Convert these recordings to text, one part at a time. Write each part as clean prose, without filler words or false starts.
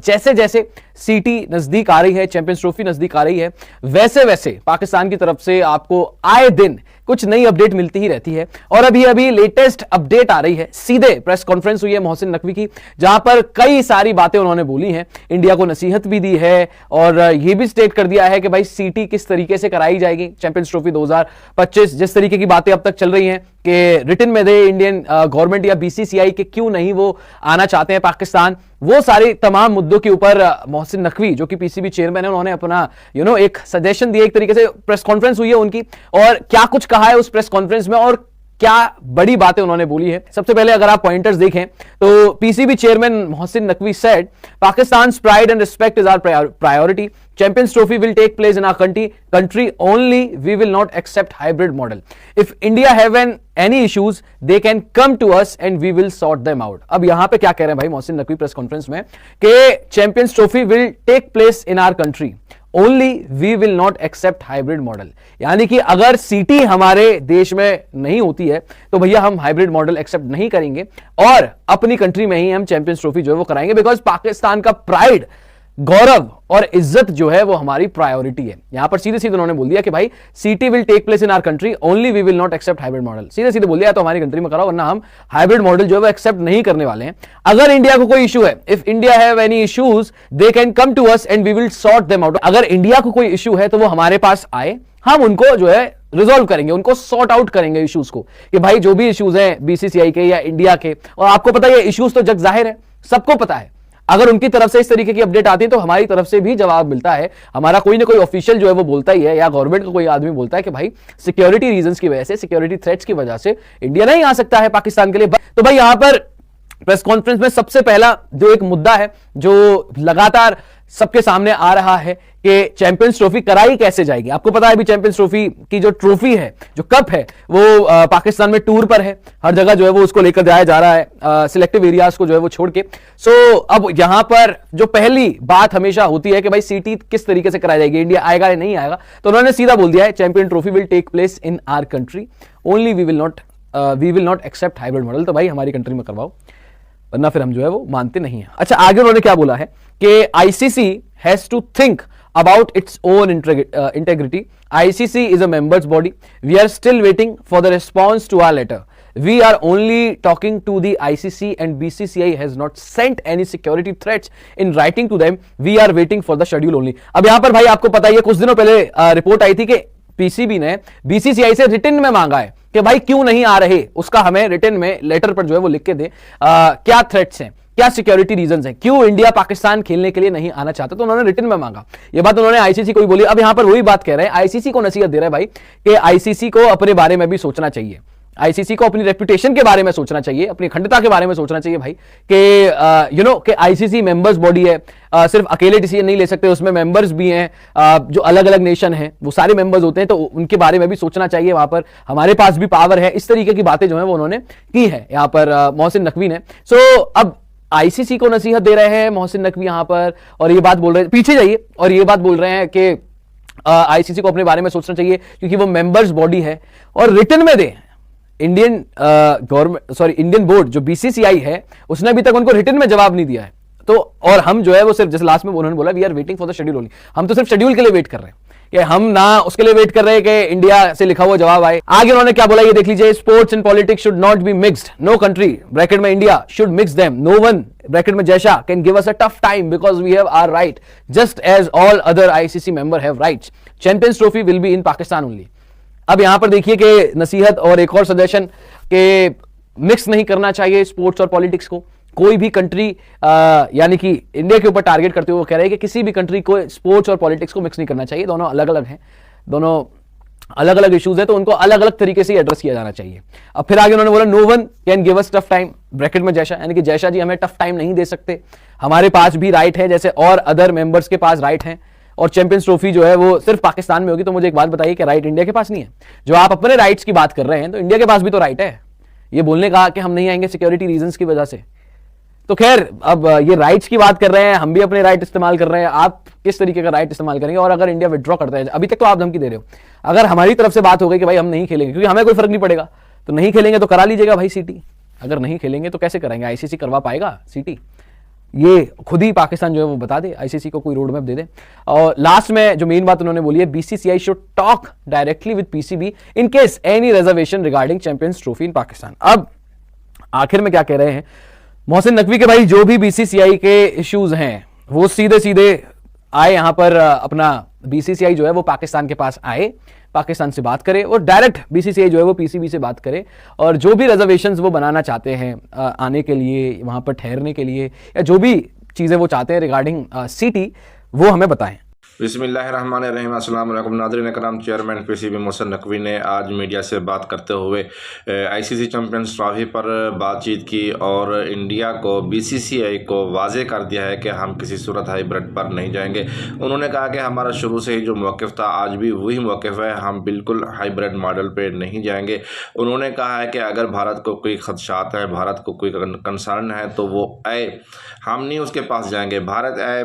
जैसे जैसे सीटी नजदीक आ रही है, चैंपियंस ट्रॉफी नजदीक आ रही है, वैसे वैसे पाकिस्तान की तरफ से आपको आए दिन कुछ नई अपडेट मिलती ही रहती है। और अभी अभी लेटेस्ट अपडेट आ रही है, सीधे प्रेस कॉन्फ्रेंस हुई है मोहसिन नकवी की, जहां पर कई सारी बातें उन्होंने बोली हैं, इंडिया को नसीहत भी दी है और यह भी स्टेट कर दिया है कि भाई सीटी किस तरीके से कराई जाएगी चैंपियंस ट्रॉफी 2025। जिस तरीके की बातें अब तक चल रही हैं कि रिटन में दे इंडियन गवर्नमेंट या बीसीसीआई के क्यों नहीं वो आना चाहते हैं पाकिस्तान, वो सारे तमाम मुद्दों के ऊपर मोहसिन नकवी जो कि पीसीबी चेयरमैन है, उन्होंने अपना एक सजेशन दिया, एक तरीके से प्रेस कॉन्फ्रेंस हुई है उनकी, और क्या कुछ कहा है उस प्रेस कॉन्फ्रेंस में और क्या बड़ी बातें उन्होंने बोली है। सबसे पहले अगर आप पॉइंटर्स देखें तो PCB chairman Mohsin Naqvi said Pakistan's pride and respect is our priority. Champions Trophy will take place in our country only. We will not accept hybrid model. If India have any issues, they can come to us and we will sort them out. अब यहां पे क्या कह रहे हैं भाई Mohsin Naqvi press conference में कि champions trophy will take place in our country only, we will not accept hybrid model. यानी कि अगर सीटी हमारे देश में नहीं होती है तो भैया हम हाइब्रिड मॉडल एक्सेप्ट नहीं करेंगे और अपनी कंट्री में ही हम चैंपियंस ट्रॉफी जो है वो कराएंगे, बिकॉज पाकिस्तान का प्राइड, गौरव और इज्जत जो है वो हमारी प्रायोरिटी है। यहां पर सीधे सीधे उन्होंने बोल दिया कि भाई CT will take place in our country only, we will not accept hybrid model. सीधे सीधे बोल दिया तो हमारी कंट्री में कराओ, वरना हम हाइब्रिड मॉडल जो है वो एक्सेप्ट नहीं करने वाले हैं। अगर इंडिया को कोई इशू है, if India have any issues they can come to us and we will sort them out. अगर इंडिया को कोई इशू है तो वो हमारे पास आए, हम उनको जो है रिजॉल्व करेंगे, उनको सॉर्ट आउट करेंगे इश्यूज को, कि भाई जो भी इश्यूज हैं बीसीसीआई के या इंडिया के, और आपको पता है इश्यूज तो जग जाहिर है, सबको पता है, अगर उनकी तरफ से इस तरीके की अपडेट आती है तो हमारी तरफ से भी जवाब मिलता है। हमारा कोई ना कोई ऑफिशियल जो है वो बोलता ही है, या गवर्नमेंट का कोई आदमी बोलता है कि भाई सिक्योरिटी रीजंस की वजह से, सिक्योरिटी थ्रेट्स की वजह से इंडिया नहीं आ सकता है पाकिस्तान के लिए। तो भाई यहां पर प्रेस कॉन्फ्रेंस में सबसे पहला जो एक मुद्दा है जो लगातार सबके सामने आ रहा है कि चैंपियंस ट्रॉफी कराई कैसे जाएगी। आपको पता है अभी चैंपियंस ट्रॉफी की जो ट्रॉफी है, जो कप है, वो पाकिस्तान में टूर पर है, हर जगह जो है वो उसको लेकर जाया जा रहा है, सिलेक्टिव एरियाज को जो है वो छोड़ के। सो अब यहां पर जो पहली बात हमेशा होती है कि भाई सीटी किस तरीके से कराई जाएगी, इंडिया आएगा या नहीं आएगा, तो उन्होंने सीधा बोल दिया है champion trophy will take place in our country only, we will not accept hybrid model. तो भाई हमारी कंट्री में करवाओ, वरना फिर हम जो है वो मानते नहीं है। अच्छा, आगे उन्होंने क्या बोला है कि ICC has to think about its own integrity. ICC is a members body. We are still waiting for the response to our letter. We are only talking to the ICC and BCCI has not sent any security threats in writing to them. We are waiting for the schedule only. अब यहां पर भाई आपको पता ही है, कुछ दिनों पहले रिपोर्ट आई थी कि पीसीबी ने बीसीसीआई से रिटन में मांगा है कि भाई क्यों नहीं आ रहे, उसका हमें रिटन में लेटर पर जो है वो लिख के दे, क्या थ्रेट्स हैं, क्या सिक्योरिटी रीजंस हैं, क्यों इंडिया पाकिस्तान खेलने के लिए नहीं आना चाहता, तो उन्होंने रिटन में मांगा। ये बात उन्होंने आईसीसी को भी बोली। अब यहां पर वही बात कह रहे हैं, आईसीसी को नसीहत दे रहे हैं भाई कि आईसीसी को अपने बारे में भी सोचना चाहिए, आईसीसी को अपनी रेपुटेशन के बारे में सोचना चाहिए, अपनी अखंडता के बारे में सोचना चाहिए भाई कि कि आईसीसी मेंबर्स बॉडी है, सिर्फ अकेले डिसीजन नहीं ले सकते, उसमें मेंबर्स भी हैं, जो अलग अलग नेशन हैं वो सारे मेंबर्स होते हैं, तो उनके बारे में भी सोचना चाहिए, वहां पर हमारे पास भी पावर है। इस तरीके की बातें जो है वो उन्होंने की है यहाँ पर मोहसिन नकवी ने। सो अब आईसीसी को नसीहत दे रहे हैं मोहसिन नकवी यहां पर, और ये बात बोल रहे हैं, पीछे जाइए, और ये बात बोल रहे हैं कि आईसीसी को अपने बारे में सोचना चाहिए क्योंकि वो मेंबर्स बॉडी है, और रिटन में दे इंडियन इंडियन बोर्ड जो बीसीसीआई है उसने अभी तक उनको रिटन में जवाब नहीं दिया है। तो और हम जो है वो सिर्फ, जैसे लास्ट में उन्होंने बोला we are waiting for the schedule only, हम तो सिर्फ शेड्यूल के लिए वेट कर रहे हैं, कि हम ना उसके लिए वेट कर रहे हैं कि इंडिया से लिखा हुआ जवाब आए। आगे उन्होंने क्या बोला ये देख लीजिए, sports and politics should not be mixed, no country bracket में India should mix them, no one bracket में Jay Shah can give us a tough time because we have our right just as all other ICC member have rights, Champions trophy will be in Pakistan only. अब यहां पर देखिए कि नसीहत और एक और सजेशन के मिक्स नहीं करना चाहिए स्पोर्ट्स और पॉलिटिक्स को। कोई भी कंट्री यानी कि इंडिया के ऊपर टारगेट करते हुए वो कह रहे हैं कि किसी भी कंट्री को स्पोर्ट्स और पॉलिटिक्स को मिक्स नहीं करना चाहिए, दोनों अलग अलग हैं, दोनों अलग अलग इश्यूज है, तो उनको अलग अलग तरीके से एड्रेस किया जाना चाहिए। अब फिर आगे उन्होंने बोला no one can give us tough time, bracket में जैशा, यानी कि जैशा जी हमें टफ टाइम नहीं दे सकते, हमारे पास भी राइट है जैसे और अदर मेंबर्स के पास राइट है, और चैंपियंस ट्रॉफी जो है वो सिर्फ पाकिस्तान में होगी। तो मुझे एक बात बताइए कि राइट इंडिया के पास नहीं है? जो आप अपने राइट्स की बात कर रहे हैं तो इंडिया के पास भी तो राइट है ये बोलने का कि हम नहीं आएंगे सिक्योरिटी रीजंस की वजह से। तो खैर अब ये राइट्स की बात कर रहे हैं, हम भी अपने राइट इस्तेमाल कर रहे हैं, आप किस तरीके का राइट इस्तेमाल करेंगे? और अगर इंडिया विड्रॉ करता है, अभी तक तो आप धमकी दे रहे हो, अगर हमारी तरफ से बात हो गई कि भाई हम नहीं खेलेंगे क्योंकि हमें कोई फर्क नहीं पड़ेगा, तो नहीं खेलेंगे तो करा लीजिएगा भाई सीटी, अगर नहीं खेलेंगे तो कैसे करेंगे? आईसीसी करवा पाएगा सीटी? ये खुद ही पाकिस्तान जो है वो बता दे, आईसीसी को कोई रोड मैप दे दे। और लास्ट में जो मेन बात उन्होंने बोली है, BCCI should talk directly with PCB in case any reservation regarding champions trophy in Pakistan. अब आखिर में क्या कह रहे हैं मोहसिन नकवी के भाई, जो भी बीसीसीआई के इश्यूज हैं वो सीधे सीधे आए यहां पर, अपना बीसीसीआई जो है वो पाकिस्तान के पास आए, पाकिस्तान से बात करे और डायरेक्ट बीसीसीआई जो है वो पीसीबी से बात करे, और जो भी रिजर्वेशंस वो बनाना चाहते हैं आने के लिए, वहां पर ठहरने के लिए, या जो भी चीजें वो चाहते हैं रिगार्डिंग सीटी, वो हमें बताएं। बिस्मिल्लाहिर्रहमानिर्रहीम, अस्सलाम वालेकुम नाज़रीन कराम। चेयरमैन पीसीबी मोहसिन नकवी ने आज मीडिया से बात करते हुए आईसीसी चैंपियंस ट्रॉफी पर बातचीत की और इंडिया को, बीसीसीआई को वाज़े कर दिया है कि हम किसी सूरत हाइब्रिड पर नहीं जाएंगे। उन्होंने कहा कि हमारा शुरू से ही जो मौक़िफ़ था आज भी वही मौक़िफ़ है, हम बिल्कुल हाइब्रिड मॉडल पर नहीं जाएंगे। उन्होंने कहा है कि अगर भारत को कोई खदशात है, भारत को कोई कंसर्न है तो वो आए, हम नहीं उसके पास जाएंगे। भारत आए,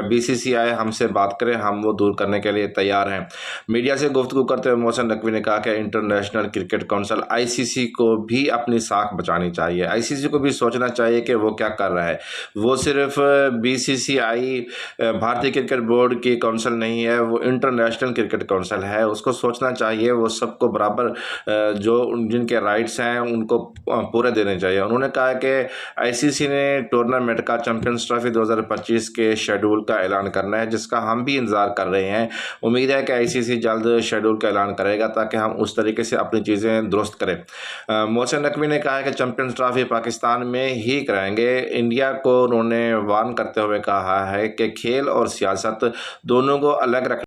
बीसीसीआई हमसे बात करें, हम वो दूर करने के लिए तैयार हैं। मीडिया से गुफ्तगू करते हुए मोहसिन नकवी ने कहा कि इंटरनेशनल क्रिकेट काउंसिल आईसीसी को भी अपनी साख बचानी चाहिए, आईसीसी को भी सोचना चाहिए कि वो क्या कर रहा है। वो सिर्फ बीसीसीआई भारतीय क्रिकेट बोर्ड की काउंसिल नहीं है, वो इंटरनेशनल क्रिकेट काउंसिल है, उसको सोचना चाहिए। वो सबको बराबर जो जिनके राइट्स हैं उनको पूरे देने चाहिए। उन्होंने कहा कि आईसीसी ने टूर्नामेंट का चैंपियंस ट्रॉफी 2025 के शेड्यूल का ऐलान करना है, जिसका हम भी इंतज़ार कर रहे हैं। उम्मीद है कि आईसीसी जल्द शेड्यूल का ऐलान करेगा ताकि हम उस तरीके से अपनी चीज़ें दुरुस्त करें। मोहसिन नकवी ने कहा है कि चैंपियंस ट्रॉफी पाकिस्तान में ही कराएंगे। इंडिया को उन्होंने वार्न करते हुए कहा है कि खेल और सियासत दोनों को अलग रख